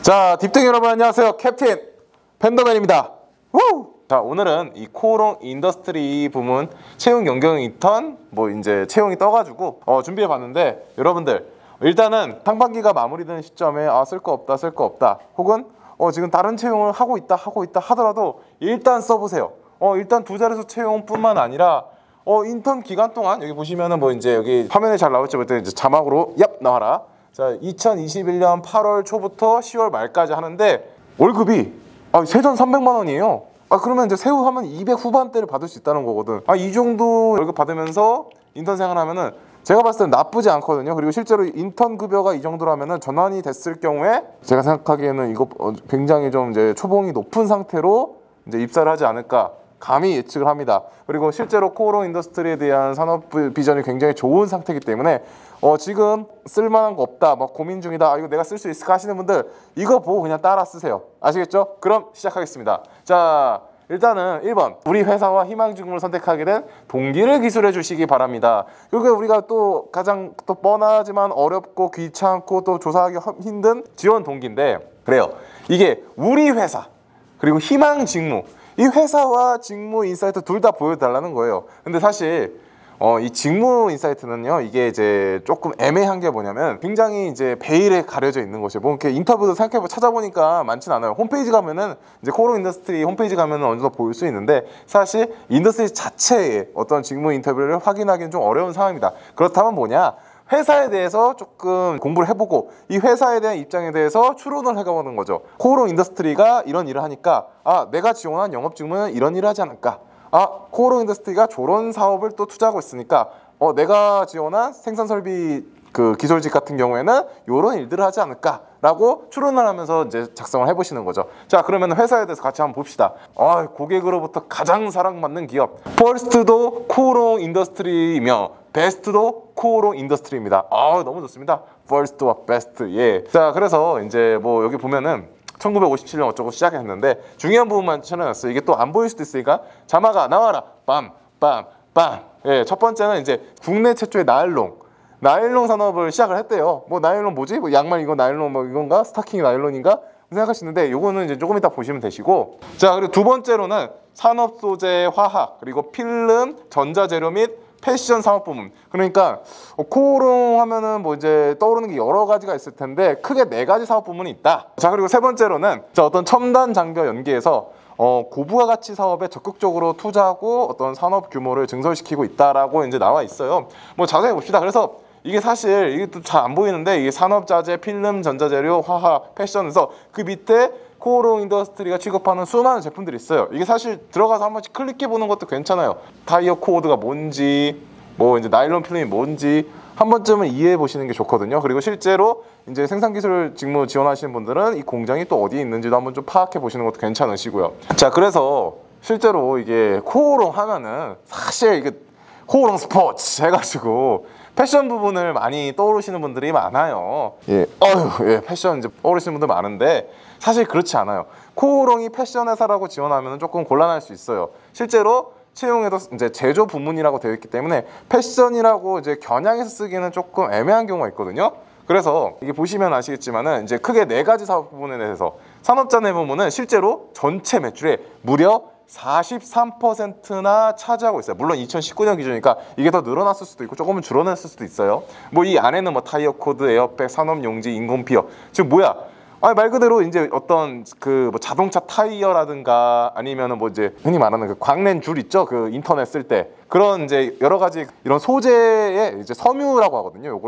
자, 딥등 여러분 안녕하세요. 캡틴 팬더맨입니다. 우! 자, 오늘은 이 코오롱 인더스트리 부문 채용 연경 인턴 이제 채용이 떠가지고 준비해 봤는데, 여러분들 일단은 상반기가 마무리되는 시점에 쓸 거 없다 혹은 지금 다른 채용을 하고 있다 하더라도 일단 써보세요. 일단 두 자릿수 채용뿐만 아니라 인턴 기간 동안 여기 보시면은 이제 여기 화면에 잘 나올지 모르겠는데 이제 자막으로 얍 나와라. 자, 2021년 8월 초부터 10월 말까지 하는데 월급이 세전 300만 원이에요. 그러면 이제 세후 하면 200 후반대를 받을 수 있다는 거거든. 이 정도 월급 받으면서 인턴 생활하면은 제가 봤을 땐 나쁘지 않거든요. 그리고 실제로 인턴 급여가 이 정도라면은 전환이 됐을 경우에 제가 생각하기에는 이거 굉장히 좀 이제 초봉이 높은 상태로 이제 입사를 하지 않을까 감히 예측을 합니다. 그리고 실제로 코오롱 인더스트리에 대한 산업 비전이 굉장히 좋은 상태이기 때문에 지금 쓸만한 거 없다, 고민 중이다, 이거 내가 쓸 수 있을까 하시는 분들 이거 보고 그냥 따라 쓰세요. 아시겠죠? 그럼 시작하겠습니다. 자, 일단은 1번 우리 회사와 희망직무를 선택하게 된 동기를 기술해 주시기 바랍니다. 이게 우리가 또 가장 또 뻔하지만 어렵고 귀찮고 또 조사하기 힘든 지원 동기인데, 그래요. 이게 우리 회사 그리고 희망직무, 이 회사와 직무 인사이트 둘 다 보여달라는 거예요. 근데 사실 이 직무 인사이트는요, 이게 이제 조금 애매한 게 뭐냐면 굉장히 이제 베일에 가려져 있는 것이에요. 이렇게 인터뷰도 찾아보니까 많진 않아요. 홈페이지 가면은 이제 코오롱 인더스트리 홈페이지 가면은 어느 정도 볼 수 있는데, 사실 인더스트리 자체의 어떤 직무 인터뷰를 확인하기는 좀 어려운 상황입니다. 그렇다면 뭐냐? 회사에 대해서 조금 공부를 해보고 이 회사에 대한 입장에 대해서 추론을 해가보는 거죠. 코오롱 인더스트리가 이런 일을 하니까 내가 지원한 영업직무는 이런 일을 하지 않을까, 코오롱 인더스트리가 저런 사업을 또 투자하고 있으니까 내가 지원한 생산설비 기술직 같은 경우에는 이런 일들을 하지 않을까 라고 추론을 하면서 이제 작성을 해보시는 거죠. 자, 그러면 회사에 대해서 같이 한번 봅시다. 고객으로부터 가장 사랑받는 기업, 퍼스트도 코오롱 인더스트리이며 베스트도 코오롱 인더스트리입니다. 너무 좋습니다. 퍼스트와 베스트. 예. 자, 그래서 이제 여기 보면은 1957년 어쩌고 시작했는데 중요한 부분만 쳐내놨어요. 이게 또 안 보일 수도 있으니까 자막아 나와라. 빰, 빰, 빰. 예, 첫 번째는 이제 국내 최초의 나일론 산업을 시작을 했대요. 나일론 뭐지? 양말 이거 나일론 이건가? 스타킹 나일론인가? 생각할 수 있는데 요거는 이제 조금 이따 보시면 되시고, 자, 그리고 두 번째로는 산업 소재, 화학, 그리고 필름, 전자재료 및 패션 산업 부문. 그러니까 코오롱 하면은 이제 떠오르는 게 여러 가지가 있을 텐데 크게 4가지 사업 부문이 있다. 자, 그리고 세 번째로는 어떤 첨단 장비와 연계해서 고부가 가치 사업에 적극적으로 투자하고 어떤 산업 규모를 증설시키고 있다라고 이제 나와 있어요. 자세히 봅시다. 그래서 이게 사실 이게 또 잘 안 보이는데 이게 산업자재, 필름, 전자재료, 화학, 패션에서 그 밑에 코오롱 인더스트리가 취급하는 수많은 제품들이 있어요. 이게 사실 들어가서 한 번씩 클릭해 보는 것도 괜찮아요. 타이어 코드가 뭔지, 이제 나일론 필름이 뭔지 한 번쯤은 이해해 보시는 게 좋거든요. 그리고 실제로 이제 생산기술 직무 지원하시는 분들은 이 공장이 또 어디에 있는지도 한번 좀 파악해 보시는 것도 괜찮으시고요. 자, 그래서 실제로 이게 코오롱 하면은 사실 이게 코오롱 스포츠 해가지고 패션 부분을 많이 떠오르시는 분들이 많아요. 예, 패션 이제 떠오르시는 분들 많은데 사실 그렇지 않아요. 코오롱이 패션 회사라고 지원하면 조금 곤란할 수 있어요. 실제로 채용에도 이제 제조 부문이라고 되어 있기 때문에 패션이라고 이제 겨냥해서 쓰기는 조금 애매한 경우가 있거든요. 그래서 이게 보시면 아시겠지만은 이제 크게 4가지 사업 부문에 대해서 산업자재 부문은 실제로 전체 매출의 무려 43%나 차지하고 있어요. 물론 2019년 기준이니까 이게 더 늘어났을 수도 있고 조금은 줄어났을 수도 있어요. 이 안에는 타이어 코드, 에어백, 산업용지, 인공피어, 즉 말 그대로 이제 어떤 자동차 타이어라든가 아니면은 이제 흔히 말하는 광랜 줄 있죠? 인터넷 쓸 때 그런 이제 여러 가지 이런 소재의 이제 섬유라고 하거든요.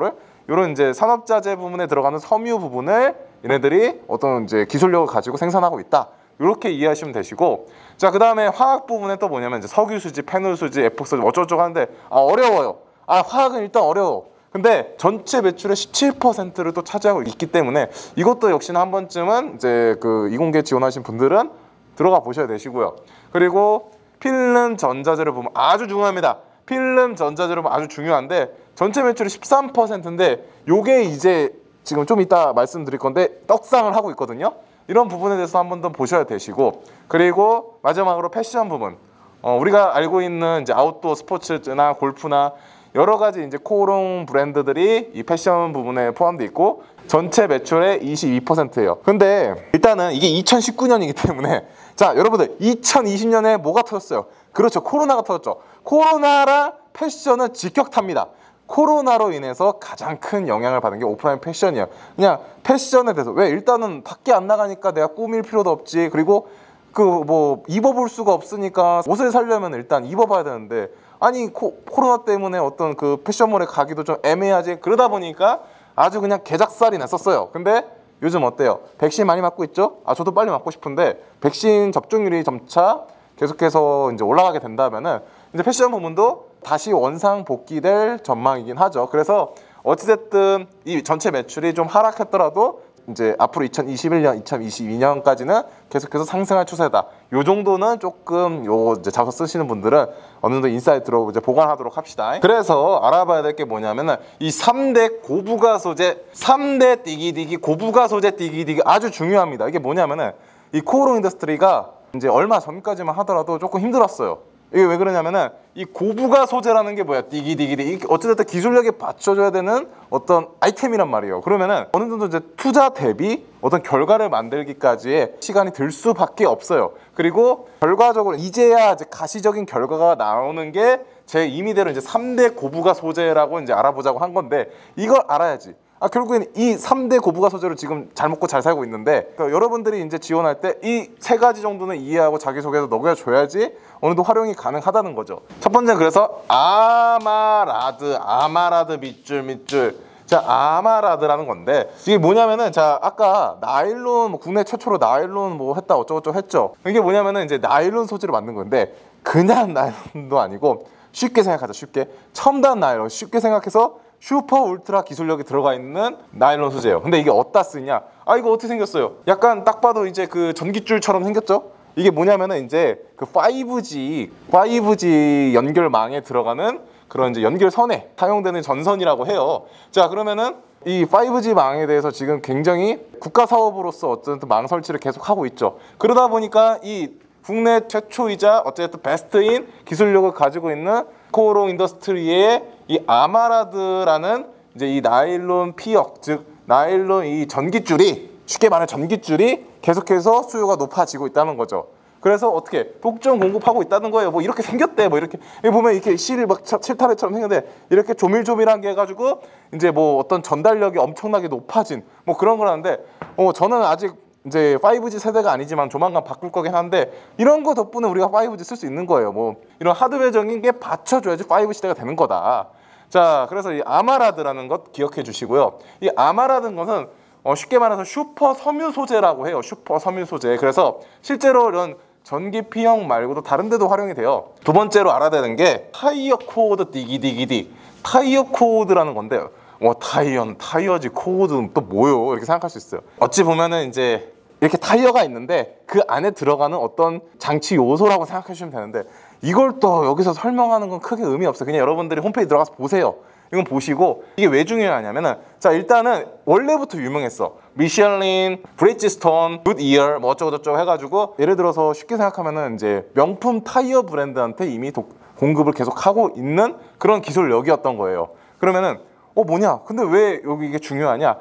요런 이제 산업자재 부분에 들어가는 섬유 부분을 얘네들이 어떤 이제 기술력을 가지고 생산하고 있다. 이렇게 이해하시면 되시고, 자, 그 다음에 화학 부분에 또 뭐냐면 이제 석유수지, 페놀수지, 에폭소지 어쩌고저쩌고 하는데 어려워요. 화학은 일단 어려워. 근데 전체 매출의 17%를 또 차지하고 있기 때문에 이것도 역시나 한 번쯤은 이제 이공계 지원하신 분들은 들어가 보셔야 되시고요. 그리고 필름 전자재료 부분 아주 중요합니다. 필름 전자재료 부분 아주 중요한데 전체 매출이 13%인데 요게 이제 지금 좀 이따 말씀드릴 건데 떡상을 하고 있거든요. 이런 부분에 대해서 한 번 더 보셔야 되시고, 그리고 마지막으로 패션 부분, 우리가 알고 있는 이제 아웃도어 스포츠나 골프나 여러 가지 이제 코오롱 브랜드들이 이 패션 부분에 포함되어 있고 전체 매출의 22%예요. 근데 일단은 이게 2019년이기 때문에 자, 여러분들 2020년에 뭐가 터졌어요? 그렇죠, 코로나가 터졌죠. 코로나랑 패션은 직격탑니다. 코로나로 인해서 가장 큰 영향을 받은 게 오프라인 패션이에요. 그냥 패션에 대해서 왜 일단은 밖에 안 나가니까 내가 꾸밀 필요도 없지. 그리고 그 뭐 입어볼 수가 없으니까 옷을 사려면 일단 입어봐야 되는데 아니 코로나 때문에 어떤 그 패션몰에 가기도 좀 애매하지. 그러다 보니까 아주 그냥 개작살이 났었어요. 근데 요즘 어때요? 백신 많이 맞고 있죠? 아, 저도 빨리 맞고 싶은데 백신 접종률이 점차 계속해서 이제 올라가게 된다면은 이제 패션 부문도 다시 원상 복귀될 전망이긴 하죠. 그래서 어찌됐든 이 전체 매출이 좀 하락했더라도 이제 앞으로 2021년, 2022년까지는 계속해서 상승할 추세다. 요 정도는 조금 요 이제 자소 쓰시는 분들은 어느 정도 인사이트로 이제 보관하도록 합시다. 그래서 알아봐야 될 게 뭐냐면은 이 3대 고부가 소재, 3대 디기디기 고부가 소재 디기디기 아주 중요합니다. 이게 뭐냐면은 이 코오롱 인더스트리가 이제 얼마 전까지만 하더라도 조금 힘들었어요. 이게 왜 그러냐면은 이 고부가 소재라는 게 뭐야? 디기디기디. 어찌됐든 기술력에 받쳐줘야 되는 어떤 아이템이란 말이에요. 그러면은 어느 정도 이제 투자 대비 어떤 결과를 만들기까지의 시간이 들 수밖에 없어요. 그리고 결과적으로 이제야 이제 가시적인 결과가 나오는 게 제 임의대로 이제 3대 고부가 소재라고 이제 알아보자고 한 건데 이걸 알아야지. 아, 결국엔 이 3대 고부가 소재로 지금 잘 먹고 잘 살고 있는데 그러니까 여러분들이 이제 지원할 때 이 세 가지 정도는 이해하고 자기소개에서 녹여줘야지 어느 정도 활용이 가능하다는 거죠. 첫 번째는 그래서 아마라드 밑줄 자, 아마라드라는 건데 이게 뭐냐면은 자, 아까 나일론 뭐 국내 최초로 나일론 뭐 했다 어쩌고저쩌고 했죠. 이게 뭐냐면은 이제 나일론 소재로 만든 건데 그냥 나일론도 아니고 쉽게 생각하자. 쉽게 첨단 나일론 쉽게 생각해서 슈퍼 울트라 기술력이 들어가 있는 나일론 소재예요. 근데 이게 어디다 쓰냐? 아, 이거 어떻게 생겼어요? 약간 딱 봐도 이제 그 전깃줄처럼 생겼죠? 이게 뭐냐면은 이제 그 5G 연결망에 들어가는 그런 이제 연결선에 사용되는 전선이라고 해요. 자, 그러면은 이 5G 망에 대해서 지금 굉장히 국가 사업으로서 어쨌든 망 설치를 계속 하고 있죠. 그러다 보니까 이 국내 최초이자 어쨌든 베스트인 기술력을 가지고 있는 코오롱 인더스트리의 이 아마라드라는 이제 이 나일론 피역, 즉 나일론 이 전깃줄이 쉽게 말해 전깃줄이 계속해서 수요가 높아지고 있다는 거죠. 그래서 어떻게 독점 공급하고 있다는 거예요. 뭐 이렇게 생겼대. 뭐 이렇게 여기 보면 이렇게 실을 막 칠타래처럼 생겼는데 이렇게 조밀조밀한 게 해가지고 이제 뭐 어떤 전달력이 엄청나게 높아진 뭐 그런 거라는데 저는 아직 이제 5G 세대가 아니지만 조만간 바꿀 거긴 한데 이런 거 덕분에 우리가 5G 쓸 수 있는 거예요. 뭐 이런 하드웨어적인 게 받쳐줘야지 5G 시대가 되는 거다. 자, 그래서 이 아마라드라는 것 기억해 주시고요. 이 아마라드는 것은 쉽게 말해서 슈퍼 섬유 소재라고 해요. 슈퍼 섬유 소재. 그래서 실제로 이런 전기 피형 말고도 다른 데도 활용이 돼요. 두 번째로 알아야 되는 게 타이어 코드 디기디기디. 타이어 코드라는 건데요. 타이어지 코드는 또 뭐요? 이렇게 생각할 수 있어요. 어찌 보면은 이제 이렇게 타이어가 있는데 그 안에 들어가는 어떤 장치 요소라고 생각해 주시면 되는데 이걸 또 여기서 설명하는 건 크게 의미 없어요. 그냥 여러분들이 홈페이지 들어가서 보세요. 이건 보시고 이게 왜 중요하냐면은 자, 일단은 원래부터 유명했어. 미슐린, 브리지스톤, 굿이어 뭐 어쩌고저쩌고 해가지고 예를 들어서 쉽게 생각하면은 이제 명품 타이어 브랜드한테 이미 공급을 계속 하고 있는 그런 기술력이었던 거예요. 그러면은 뭐냐? 근데 왜 여기 이게 중요하냐?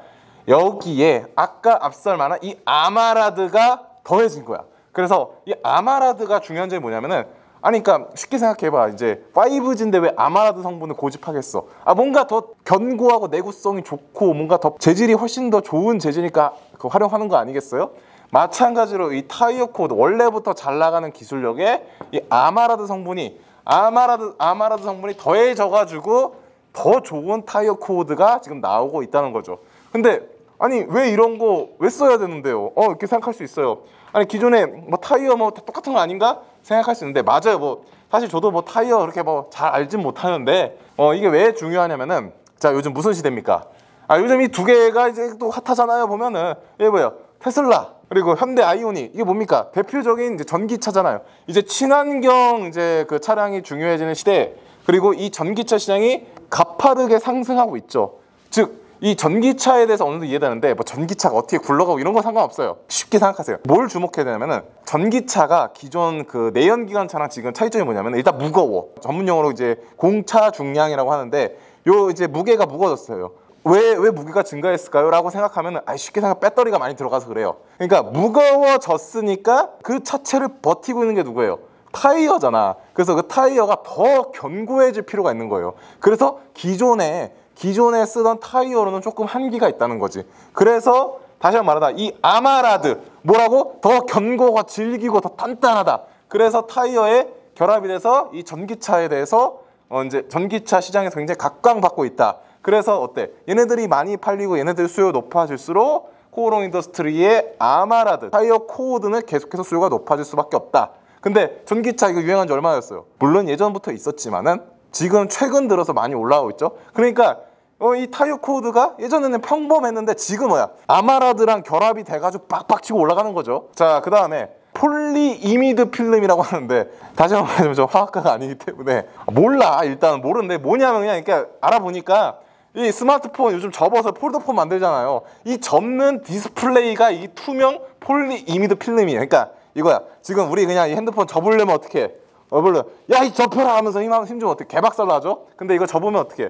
여기에 아까 앞설 만한 이 아마라드가 더해진 거야. 그래서 이 아마라드가 중요한 점이 뭐냐면은 아니, 그러니까 쉽게 생각해봐. 이제 5G인데 왜 아마라드 성분을 고집하겠어? 아, 뭔가 더 견고하고 내구성이 좋고 뭔가 더 재질이 훨씬 더 좋은 재질이니까 활용하는 거 아니겠어요? 마찬가지로 이 타이어 코드 원래부터 잘 나가는 기술력에 이 아마라드 성분이 더해져가지고 더 좋은 타이어 코드가 지금 나오고 있다는 거죠. 근데 아니, 왜 이런 거 왜 써야 되는데요? 이렇게 생각할 수 있어요. 아니, 기존에 뭐 타이어 뭐 다 똑같은 거 아닌가 생각할 수 있는데 맞아요. 뭐 사실 저도 뭐 타이어 그렇게 뭐 잘 알진 못하는데 이게 왜 중요하냐면은 자, 요즘 무슨 시대입니까? 요즘 이 두 개가 이제 또 핫하잖아요. 보면은 이게 뭐예요? 테슬라 그리고 현대 아이오닉. 이게 뭡니까? 대표적인 이제 전기차잖아요. 이제 친환경 이제 그 차량이 중요해지는 시대. 그리고 이 전기차 시장이 가파르게 상승하고 있죠. 즉 이 전기차에 대해서 어느 정도 이해되는데 뭐 전기차가 어떻게 굴러가고 이런 거 상관없어요. 쉽게 생각하세요. 뭘 주목해야 되냐면은 전기차가 기존 그 내연기관차랑 지금 차이점이 뭐냐면 일단 무거워. 전문 용어로 이제 공차 중량이라고 하는데 요 이제 무게가 무거워졌어요. 왜 무게가 증가했을까요? 라고 생각하면 쉽게 생각 배터리가 많이 들어가서 그래요. 그러니까 무거워졌으니까 그 차체를 버티고 있는 게 누구예요? 타이어잖아. 그래서 그 타이어가 더 견고해질 필요가 있는 거예요. 그래서 기존에 쓰던 타이어로는 조금 한계가 있다는 거지. 그래서 다시 한번 말하다 이 아마라드 뭐라고? 더 견고하고 질기고 더 단단하다. 그래서 타이어에 결합이 돼서 이 전기차에 대해서 이제 전기차 시장에서 굉장히 각광받고 있다. 그래서 어때? 얘네들이 많이 팔리고 얘네들 수요 높아질수록 코오롱 인더스트리의 아마라드 타이어 코어드는 계속해서 수요가 높아질 수밖에 없다. 근데 전기차 이거 유행한 지 얼마나 됐어요? 물론 예전부터 있었지만은 지금 최근 들어서 많이 올라오고 있죠. 그러니까 이 타이어 코드가 예전에는 평범했는데 지금 뭐야? 아마라드랑 결합이 돼가지고 빡빡 치고 올라가는 거죠. 자, 그 다음에 폴리이미드 필름이라고 하는데 다시 한번 말하자면 저 화학과가 아니기 때문에 몰라. 일단은 모르는데 뭐냐면 그냥 이렇게 알아보니까 이 스마트폰 요즘 접어서 폴더폰 만들잖아요. 이 접는 디스플레이가 이 투명 폴리이미드 필름이에요. 그러니까 이거야. 지금 우리 그냥 이 핸드폰 접으려면 어떻게 해? 야, 이 접혀라 하면서 힘 주면 어떻게 개박살로 하죠? 근데 이거 접으면 어떻게 해?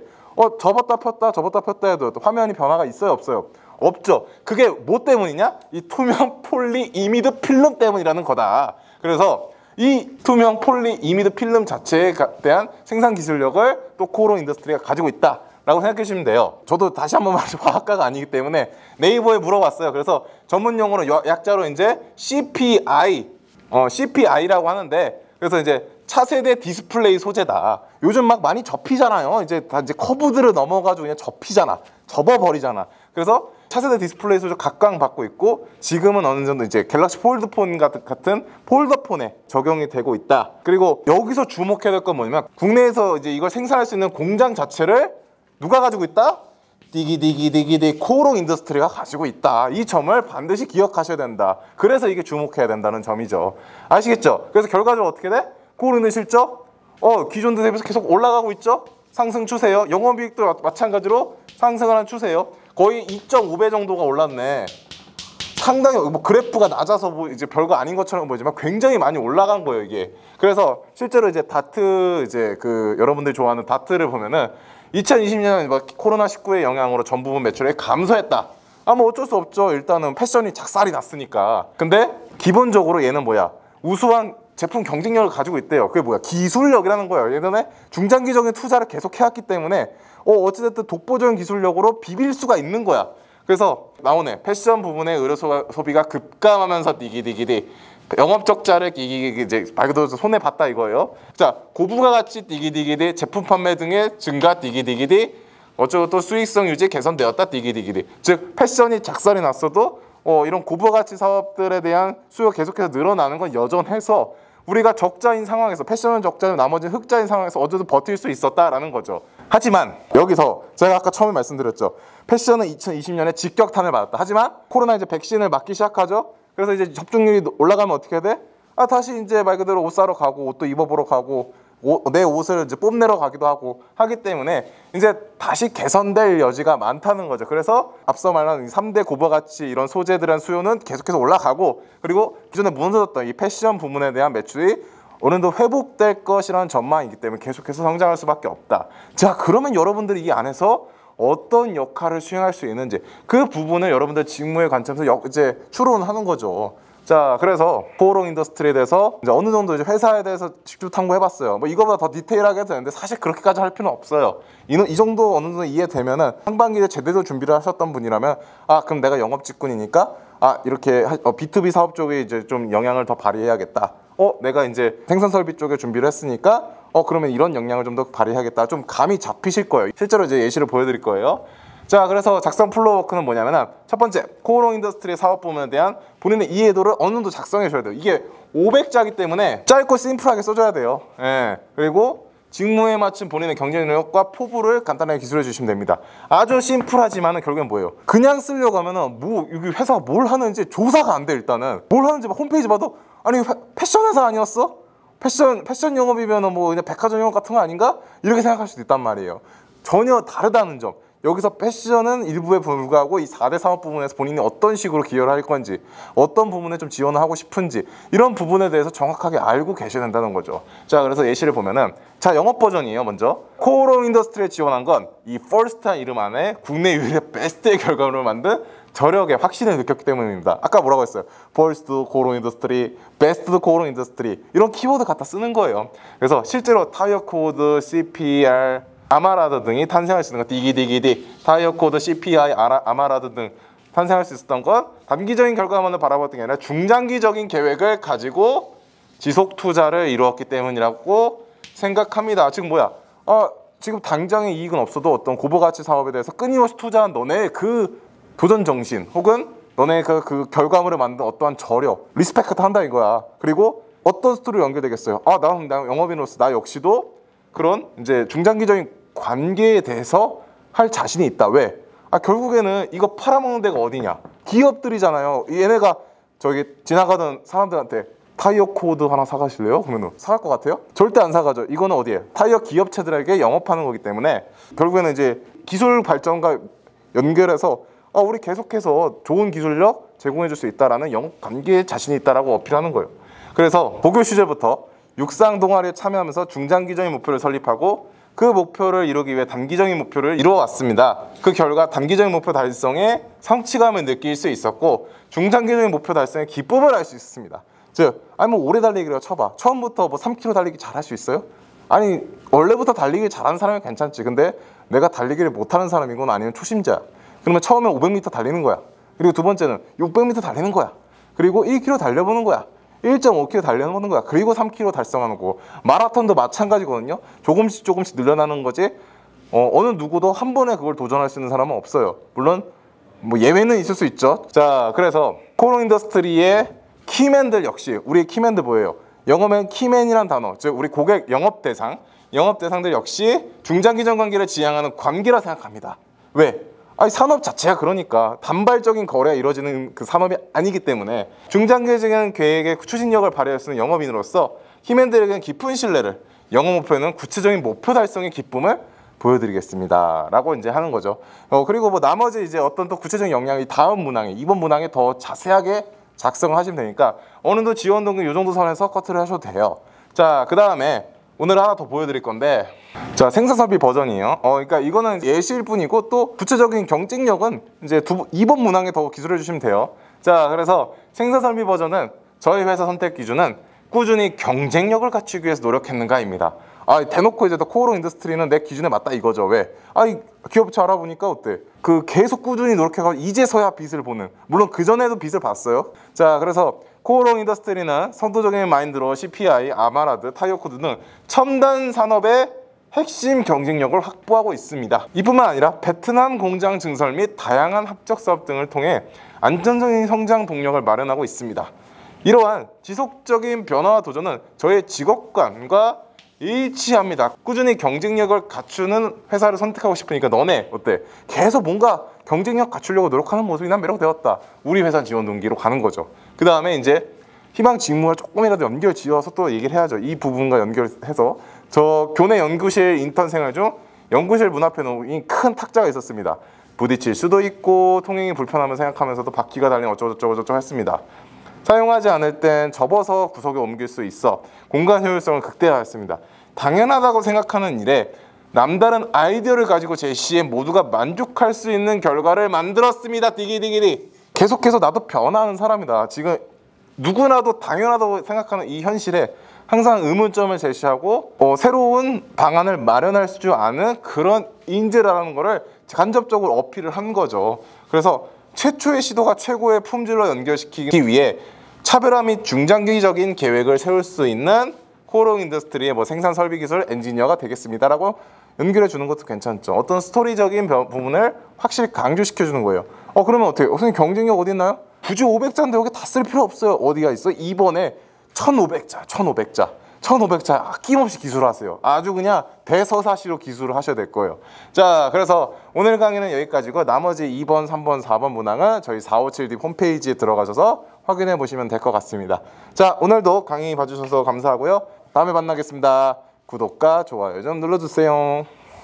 접었다 폈다 해도 화면이 변화가 있어요, 없어요? 없죠. 그게 뭐 때문이냐? 이 투명 폴리이미드 필름 때문이라는 거다. 그래서 이 투명 폴리이미드 필름 자체에 대한 생산 기술력을 또 코오롱 인더스트리가 가지고 있다 라고 생각해 주시면 돼요. 저도 다시 한번 말해서 화학과가 아니기 때문에 네이버에 물어봤어요. 그래서 전문 용어로 약자로 이제 CPI라고 하는데, 그래서 이제 차세대 디스플레이 소재다. 요즘 막 많이 접히잖아요. 이제 다 이제 커브들을 넘어가지고 그냥 접어버리잖아. 그래서 차세대 디스플레이 소재 각광받고 있고, 지금은 어느 정도 이제 갤럭시 폴드폰 같은 폴더폰에 적용이 되고 있다. 그리고 여기서 주목해야 될 건 뭐냐면 국내에서 이제 이걸 생산할 수 있는 공장 자체를 누가 가지고 있다? 디기디기 코오롱 인더스트리가 가지고 있다. 이 점을 반드시 기억하셔야 된다. 그래서 이게 주목해야 된다는 점이죠. 아시겠죠? 그래서 결과적으로 어떻게 돼? 코오롱의 실적 기존 대비해서 계속 올라가고 있죠. 상승 추세요. 영업이익도 마찬가지로 상승을 한 추세요. 거의 2.5배 정도가 올랐네. 상당히 뭐 그래프가 낮아서 뭐 이제 별거 아닌 것처럼 보이지만 굉장히 많이 올라간 거예요, 이게. 그래서 실제로 이제 다트 이제 그 여러분들이 좋아하는 다트를 보면은 2020년 뭐 코로나19의 영향으로 전 부분 매출이 감소했다. 뭐 어쩔 수 없죠. 일단은 패션이 작살이 났으니까. 근데 기본적으로 얘는 뭐야? 우수한 제품 경쟁력을 가지고 있대요. 그게 뭐야? 기술력이라는 거예요. 예전에 중장기적인 투자를 계속 해왔기 때문에 어찌됐든 독보적인 기술력으로 비빌 수가 있는 거야. 그래서 나오네. 패션 부분의 의료 소비가 급감하면서 디기디기디. 영업 적자를 이제 말 그대로 손해 봤다 이거예요. 자, 고부가 가치 디기디기디, 제품 판매 등의 증가 디기디기디, 어쩌고 또 수익성 유지 개선되었다 디기디기디. 즉 패션이 작살이 났어도 이런 고부가 가치 사업들에 대한 수요가 계속해서 늘어나는 건 여전해서 우리가 적자인 상황에서 패션은 적자면 나머지는 흑자인 상황에서 어쨌든 버틸 수 있었다라는 거죠. 하지만 여기서 제가 아까 처음에 말씀드렸죠. 패션은 2020년에 직격탄을 맞았다. 하지만 코로나 이제 백신을 맞기 시작하죠. 그래서 이제 접종률이 올라가면 어떻게 돼? 다시 이제 말 그대로 옷 사러 가고 옷도 입어보러 가고 내 옷을 이제 뽐내러 가기도 하고 하기 때문에 이제 다시 개선될 여지가 많다는 거죠. 그래서 앞서 말한 3대 고부가치 이런 소재들의 수요는 계속해서 올라가고, 그리고 기존에 무너졌던 이 패션 부문에 대한 매출이 어느 정도 회복될 것이라는 전망이기 때문에 계속해서 성장할 수밖에 없다. 자, 그러면 여러분들이 이 안에서 어떤 역할을 수행할 수 있는지 그 부분을 여러분들 직무의 관점에서 이제 추론하는 거죠. 자, 그래서 코오롱 인더스트리에 대해서 이제 어느 정도 이제 회사에 대해서 직접 탐구해봤어요. 뭐 이거보다 더 디테일하게 해도 되는데 사실 그렇게까지 할 필요는 없어요. 이 정도 어느 정도 이해되면은 상반기에 제대로 준비를 하셨던 분이라면 그럼 내가 영업 직군이니까 이렇게 B2B 사업 쪽에 이제 좀 영향을 더 발휘해야겠다. 내가 이제 생산 설비 쪽에 준비를 했으니까 그러면 이런 역량을 좀 더 발휘해야겠다. 좀 감이 잡히실 거예요. 실제로 이제 예시를 보여드릴 거예요. 자, 그래서 작성 플로워크는 뭐냐면 첫 번째, 코오롱 인더스트리 사업 부문에 대한 본인의 이해도를 어느 정도 작성해 줘야 돼요. 이게 500자기 때문에 짧고 심플하게 써줘야 돼요. 그리고 직무에 맞춘 본인의 경쟁력과 포부를 간단하게 기술해 주시면 됩니다. 아주 심플하지만은 결국엔 뭐예요? 그냥 쓰려고 하면은 여기 회사가 뭘 하는지 조사가 안 돼. 일단은 뭘 하는지 홈페이지 봐도 아니 패션 회사 아니었어? 패션 영업이면은 뭐 그냥 백화점 영업 같은 거 아닌가? 이렇게 생각할 수도 있단 말이에요. 전혀 다르다는 점. 여기서 패션은 일부에 불과하고 이 4대 산업 부분에서 본인이 어떤 식으로 기여를 할 건지, 어떤 부분에 좀 지원을 하고 싶은지, 이런 부분에 대해서 정확하게 알고 계셔야 된다는 거죠. 자, 그래서 예시를 보면은, 자, 영업 버전이에요. 먼저 코오롱 인더스트리에 지원한 건 이 퍼스트한 이름 안에 국내 유일의 베스트의 결과물을 만든 저력의 확신을 느꼈기 때문입니다. 아까 뭐라고 했어요? 퍼스트 코오롱 인더스트리, 베스트 코오롱 인더스트리, 이런 키워드 갖다 쓰는 거예요. 그래서 실제로 타이어 코드, CPR, 아마라드 등이 탄생할 수 있는 것, 디기디기디, 타이어 코드, CPI, 아마라드 등 탄생할 수 있었던 건 단기적인 결과만을 바라봤던 게 아니라 중장기적인 계획을 가지고 지속 투자를 이루었기 때문이라고 생각합니다. 지금 뭐야? 지금 당장의 이익은 없어도 어떤 고부가치 사업에 대해서 끊임없이 투자한 너네의 그 도전 정신, 혹은 너네의 그 결과물을 만든 어떠한 저력, 리스펙트 한다 이거야. 그리고 어떤 스토리로 연결되겠어요? 나 영업인으로서 나 역시도 그런 이제 중장기적인 관계에 대해서 할 자신이 있다. 왜? 결국에는 이거 팔아먹는 데가 어디냐? 기업들이잖아요. 얘네가 저기 지나가던 사람들한테 타이어 코드 하나 사가실래요? 그러면 사갈 것 같아요? 절대 안 사가죠. 이거는 어디에? 타이어 기업체들에게 영업하는 거기 때문에 결국에는 이제 기술 발전과 연결해서 우리 계속해서 좋은 기술력 제공해 줄 수 있다라는 영업 관계에 자신이 있다라고 어필하는 거예요. 그래서 복교 시절부터 육상 동아리에 참여하면서 중장기적인 목표를 설립하고 그 목표를 이루기 위해 단기적인 목표를 이루어왔습니다. 그 결과 단기적인 목표 달성에 성취감을 느낄 수 있었고 중장기적인 목표 달성에 기쁨을 알 수 있습니다. 즉, 뭐 오래 달리기를 쳐봐. 처음부터 뭐 3km 달리기 잘할 수 있어요? 아니, 원래부터 달리기 잘하는 사람은 괜찮지. 근데 내가 달리기를 못하는 사람이건 아니면 초심자야. 그러면 처음에 500m 달리는 거야. 그리고 두 번째는 600m 달리는 거야. 그리고 1km 달려보는 거야. 1.5km 달려보는 거야. 그리고 3km 달성하는 거고, 마라톤도 마찬가지거든요. 조금씩 늘려나는 거지. 어느 누구도 한 번에 그걸 도전할 수 있는 사람은 없어요. 물론 뭐 예외는 있을 수 있죠. 자, 그래서 코오롱 인더스트리의 키맨들 역시, 우리의 키맨들 뭐예요? 영어면 키맨이란 단어, 즉 우리 고객 영업 대상들 역시 중장기적 관계를 지향하는 관계라 생각합니다. 왜? 산업 자체가 그러니까 단발적인 거래가 이루어지는 그 산업이 아니기 때문에 중장기적인 계획의 추진력을 발휘할 수 있는 영업인으로서 키맨들에게는 깊은 신뢰를, 영업 목표는 구체적인 목표 달성의 기쁨을 보여드리겠습니다 라고 이제 하는 거죠. 그리고 뭐 나머지 이제 어떤 또 구체적인 역량이 다음 문항에, 이번 문항에 더 자세하게 작성을 하시면 되니까 어느 정도 지원 동기 이 정도 선에서 커트를 하셔도 돼요. 자, 그 다음에 오늘 하나 더 보여드릴 건데, 자, 생산설비 버전이에요. 그러니까 이거는 예시일 뿐이고 또 구체적인 경쟁력은 이제 2번 문항에 더 기술해 주시면 돼요. 자, 그래서 생산설비 버전은 저희 회사 선택 기준은 꾸준히 경쟁력을 갖추기 위해서 노력했는가입니다. 대놓고 이제 코오롱 인더스트리는 내 기준에 맞다 이거죠. 왜? 기업체 알아보니까 어때? 계속 꾸준히 노력해가지고 이제서야 빛을 보는. 물론 그전에도 빛을 봤어요. 자, 그래서 코오롱 인더스트리는 선도적인 마인드로 CPI, 아마라드, 타이어코드 등 첨단 산업의 핵심 경쟁력을 확보하고 있습니다. 이뿐만 아니라 베트남 공장 증설 및 다양한 합작 사업 등을 통해 안정적인 성장 동력을 마련하고 있습니다. 이러한 지속적인 변화와 도전은 저의 직업관과 일치합니다. 꾸준히 경쟁력을 갖추는 회사를 선택하고 싶으니까 너네 어때? 계속 뭔가 경쟁력 갖추려고 노력하는 모습이 난 매력되었다. 우리 회사 지원 동기로 가는 거죠. 그 다음에 이제 희망 직무와 조금이라도 연결 지어서 또 얘기를 해야죠. 이 부분과 연결해서 저 교내 연구실 인턴 생활 중 연구실 문 앞에 놓인 큰 탁자가 있었습니다. 부딪힐 수도 있고 통행이 불편함을 생각하면서도 바퀴가 달린 어쩌고저쩌고 했습니다. 사용하지 않을 땐 접어서 구석에 옮길 수 있어 공간 효율성을 극대화했습니다. 당연하다고 생각하는 일에 남다른 아이디어를 가지고 제시해 모두가 만족할 수 있는 결과를 만들었습니다. 디기디기디. 계속해서 나도 변화하는 사람이다. 지금 누구나도 당연하다고 생각하는 이 현실에 항상 의문점을 제시하고 새로운 방안을 마련할 수 않은 그런 인재라는 거를 간접적으로 어필을 한 거죠. 그래서 최초의 시도가 최고의 품질로 연결시키기 위해 차별화 및 중장기적인 계획을 세울 수 있는 코오롱 인더스트리의 생산 설비 기술 엔지니어가 되겠습니다라고 연결해 주는 것도 괜찮죠. 어떤 스토리적인 부분을 확실히 강조시켜 주는 거예요. 그러면 어떻게? 선생님 경쟁력 어디 있나요? 굳이 500자인데 여기 다 쓸 필요 없어요. 어디가 있어? 2번에 1500자 아낌없이 기술하세요. 아주 그냥 대서사시로 기술을 하셔야 될 거예요. 자, 그래서 오늘 강의는 여기까지고 나머지 2번, 3번, 4번 문항은 저희 457D 홈페이지에 들어가셔서 확인해 보시면 될 것 같습니다. 자, 오늘도 강의 봐주셔서 감사하고요. 다음에 만나겠습니다. 구독과 좋아요 좀 눌러주세요.